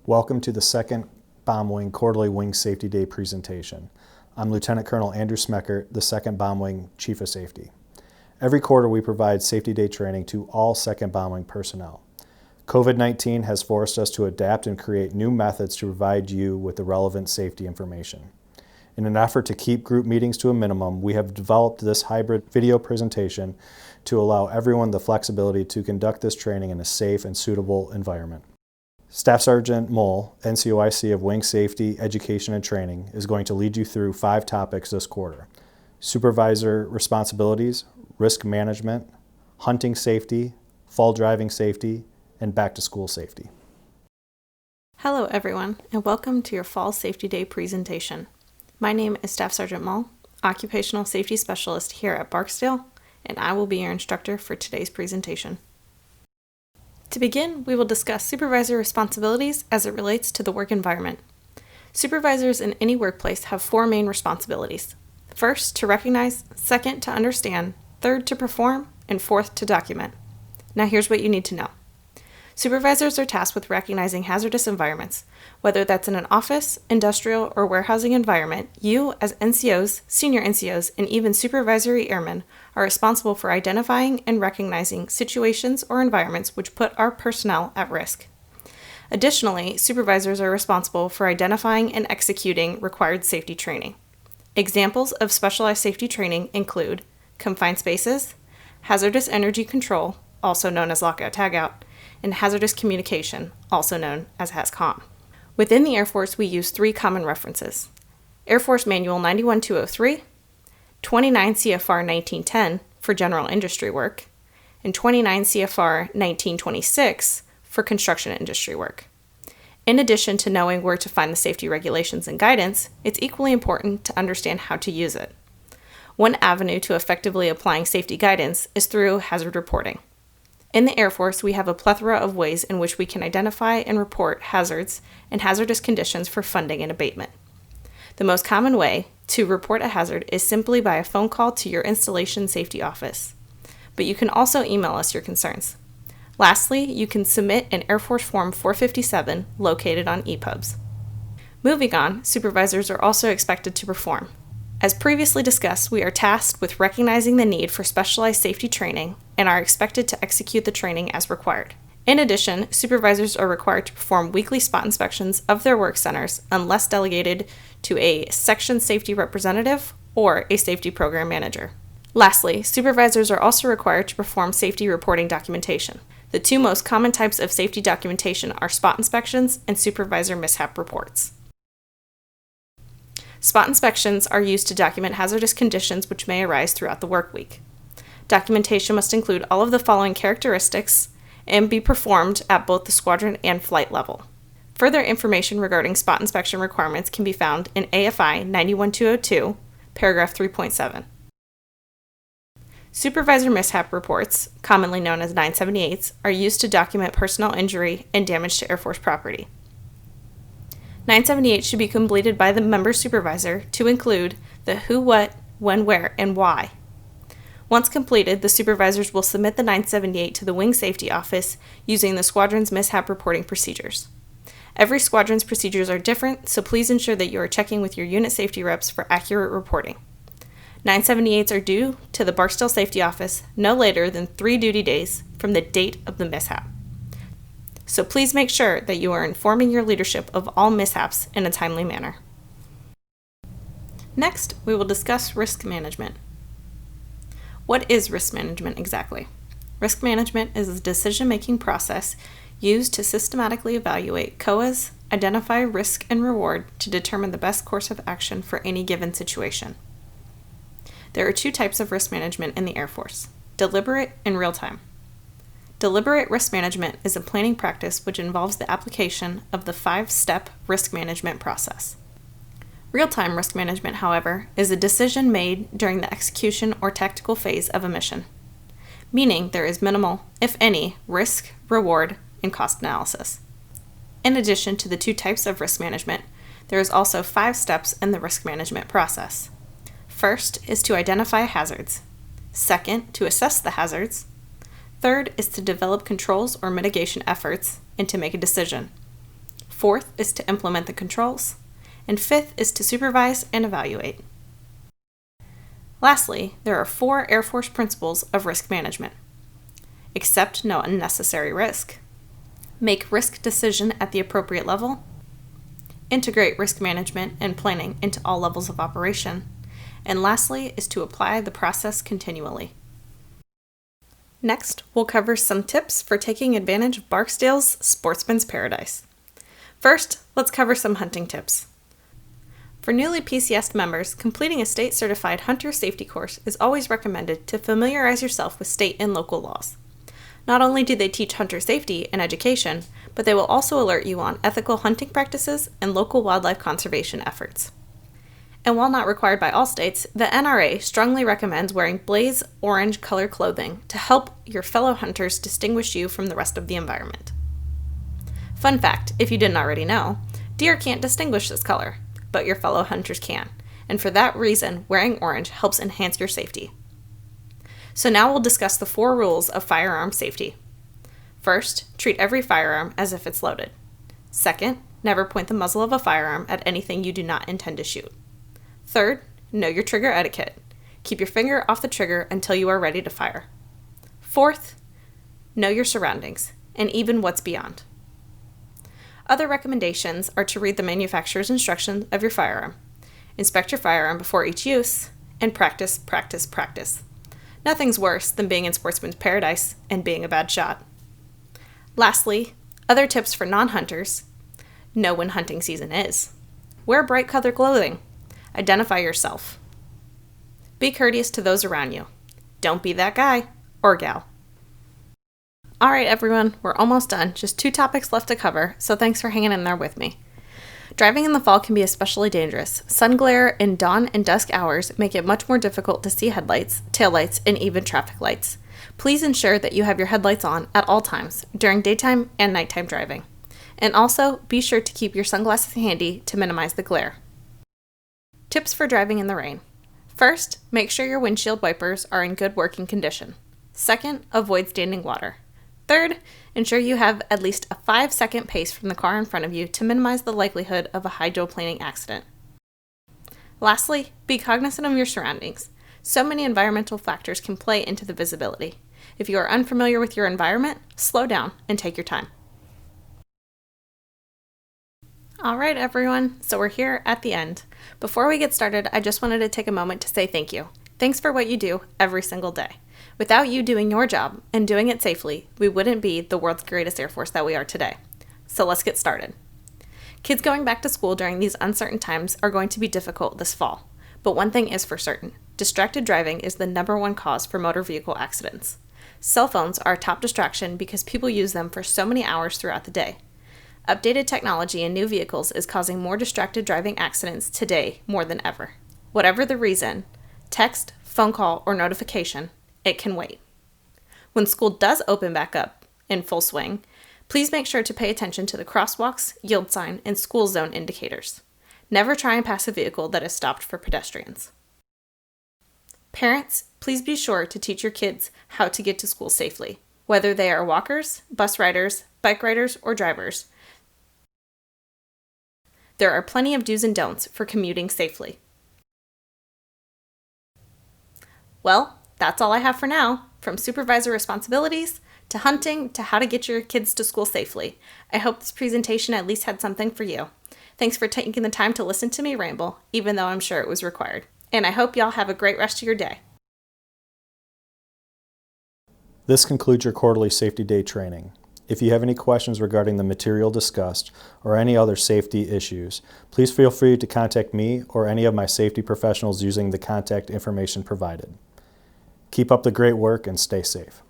Welcome to the second Bomb Wing Quarterly Wing Safety Day presentation. I'm Lieutenant Colonel Andrew Smeckert, the 2nd Bomb Wing Chief of Safety. Every quarter we provide Safety Day training to all 2nd Bomb Wing personnel. COVID-19 has forced us to adapt and create new methods to provide you with the relevant safety information. In an effort to keep group meetings to a minimum, we have developed this hybrid video presentation to allow everyone the flexibility to conduct this training in a safe and suitable environment. Staff Sergeant Mole, NCOIC of Wing Safety, Education, and Training, is going to lead you through 5 topics this quarter: Supervisor Responsibilities, Risk Management, Hunting Safety, Fall Driving Safety, and Back to School Safety. Hello everyone, and welcome to your Fall Safety Day presentation. My name is Staff Sergeant Mole, Occupational Safety Specialist here at Barksdale, and I will be your instructor for today's presentation. To begin, we will discuss supervisor responsibilities as it relates to the work environment. Supervisors in any workplace have 4 main responsibilities. First, to recognize; second, to understand; third, to perform; and fourth, to document. Now here's what you need to know. Supervisors are tasked with recognizing hazardous environments. Whether that's in an office, industrial, or warehousing environment, you, as NCOs, senior NCOs, and even supervisory airmen, are responsible for identifying and recognizing situations or environments which put our personnel at risk. Additionally, supervisors are responsible for identifying and executing required safety training. Examples of specialized safety training include confined spaces, hazardous energy control, also known as lockout-tagout, and hazardous communication, also known as HAZCOM. Within the Air Force, we use 3 common references: Air Force Manual 91203, 29 CFR 1910 for general industry work, and 29 CFR 1926 for construction industry work. In addition to knowing where to find the safety regulations and guidance, it's equally important to understand how to use it. One avenue to effectively applying safety guidance is through hazard reporting. In the Air Force, we have a plethora of ways in which we can identify and report hazards and hazardous conditions for funding and abatement. The most common way to report a hazard is simply by a phone call to your installation safety office, but you can also email us your concerns. Lastly, you can submit an Air Force Form 457 located on EPUBs. Moving on, supervisors are also expected to perform. As previously discussed, we are tasked with recognizing the need for specialized safety training and are expected to execute the training as required. In addition, supervisors are required to perform weekly spot inspections of their work centers unless delegated to a section safety representative or a safety program manager. Lastly, supervisors are also required to perform safety reporting documentation. The 2 most common types of safety documentation are spot inspections and supervisor mishap reports. Spot inspections are used to document hazardous conditions which may arise throughout the work week. Documentation must include all of the following characteristics and be performed at both the squadron and flight level. Further information regarding spot inspection requirements can be found in AFI 91202, paragraph 3.7. Supervisor mishap reports, commonly known as 978s, are used to document personnel injury and damage to Air Force property. 978 should be completed by the member supervisor to include the who, what, when, where, and why. Once completed, the supervisors will submit the 978 to the Wing Safety Office using the squadron's mishap reporting procedures. Every squadron's procedures are different, so please ensure that you are checking with your unit safety reps for accurate reporting. 978s are due to the Barksdale Safety Office no later than 3 duty days from the date of the mishap. So please make sure that you are informing your leadership of all mishaps in a timely manner. Next, we will discuss risk management. What is risk management exactly? Risk management is a decision-making process used to systematically evaluate COAs, identify risk and reward to determine the best course of action for any given situation. There are 2 types of risk management in the Air Force: deliberate and real-time. Deliberate risk management is a planning practice which involves the application of the 5-step risk management process. Real-time risk management, however, is a decision made during the execution or tactical phase of a mission, meaning there is minimal, if any, risk, reward, and cost analysis. In addition to the 2 types of risk management, there is also 5 steps in the risk management process. First is to identify hazards. Second, to assess the hazards. Third is to develop controls or mitigation efforts and to make a decision. Fourth is to implement the controls. And fifth is to supervise and evaluate. Lastly, there are 4 Air Force principles of risk management. Accept no unnecessary risk. Make risk decision at the appropriate level. Integrate risk management and planning into all levels of operation. And lastly is to apply the process continually. Next, we'll cover some tips for taking advantage of Barksdale's Sportsman's Paradise. First, let's cover some hunting tips. For newly PCS members, completing a state-certified hunter safety course is always recommended to familiarize yourself with state and local laws. Not only do they teach hunter safety and education, but they will also alert you on ethical hunting practices and local wildlife conservation efforts. And while not required by all states, the NRA strongly recommends wearing blaze orange color clothing to help your fellow hunters distinguish you from the rest of the environment. Fun fact, if you didn't already know, deer can't distinguish this color, but your fellow hunters can, and for that reason, wearing orange helps enhance your safety. So now we'll discuss the 4 rules of firearm safety. First, treat every firearm as if it's loaded. Second, never point the muzzle of a firearm at anything you do not intend to shoot. Third, know your trigger etiquette. Keep your finger off the trigger until you are ready to fire. Fourth, know your surroundings, and even what's beyond. Other recommendations are to read the manufacturer's instructions of your firearm, inspect your firearm before each use, and practice, practice, practice. Nothing's worse than being in Sportsman's Paradise and being a bad shot. Lastly, other tips for non-hunters: know when hunting season is. Wear bright colored clothing. Identify yourself. Be courteous to those around you. Don't be that guy or gal. All right, everyone, we're almost done. Just 2 topics left to cover, so thanks for hanging in there with me. Driving in the fall can be especially dangerous. Sun glare in dawn and dusk hours make it much more difficult to see headlights, taillights, and even traffic lights. Please ensure that you have your headlights on at all times, during daytime and nighttime driving. And also, be sure to keep your sunglasses handy to minimize the glare. Tips for driving in the rain. First, make sure your windshield wipers are in good working condition. Second, avoid standing water. Third, ensure you have at least a 5-second pace from the car in front of you to minimize the likelihood of a hydroplaning accident. Lastly, be cognizant of your surroundings. So many environmental factors can play into the visibility. If you are unfamiliar with your environment, slow down and take your time. All right, everyone, so we're here at the end. Before we get started, I just wanted to take a moment to say thank you. Thanks for what you do every single day. Without you doing your job and doing it safely, we wouldn't be the world's greatest Air Force that we are today. So let's get started. Kids going back to school during these uncertain times are going to be difficult this fall. But one thing is for certain, distracted driving is the #1 cause for motor vehicle accidents. Cell phones are a top distraction because people use them for so many hours throughout the day. Updated technology in new vehicles is causing more distracted driving accidents today more than ever. Whatever the reason, text, phone call, or notification, it can wait. When school does open back up in full swing, please make sure to pay attention to the crosswalks, yield sign, and school zone indicators. Never try and pass a vehicle that is stopped for pedestrians. Parents, please be sure to teach your kids how to get to school safely, whether they are walkers, bus riders, bike riders, or drivers. There are plenty of do's and don'ts for commuting safely. Well, that's all I have for now. From Supervisor Responsibilities to hunting to how to get your kids to school safely. I hope this presentation at least had something for you. Thanks for taking the time to listen to me ramble, even though I'm sure it was required. And I hope y'all have a great rest of your day. This concludes your quarterly Safety Day training. If you have any questions regarding the material discussed or any other safety issues, please feel free to contact me or any of my safety professionals using the contact information provided. Keep up the great work and stay safe.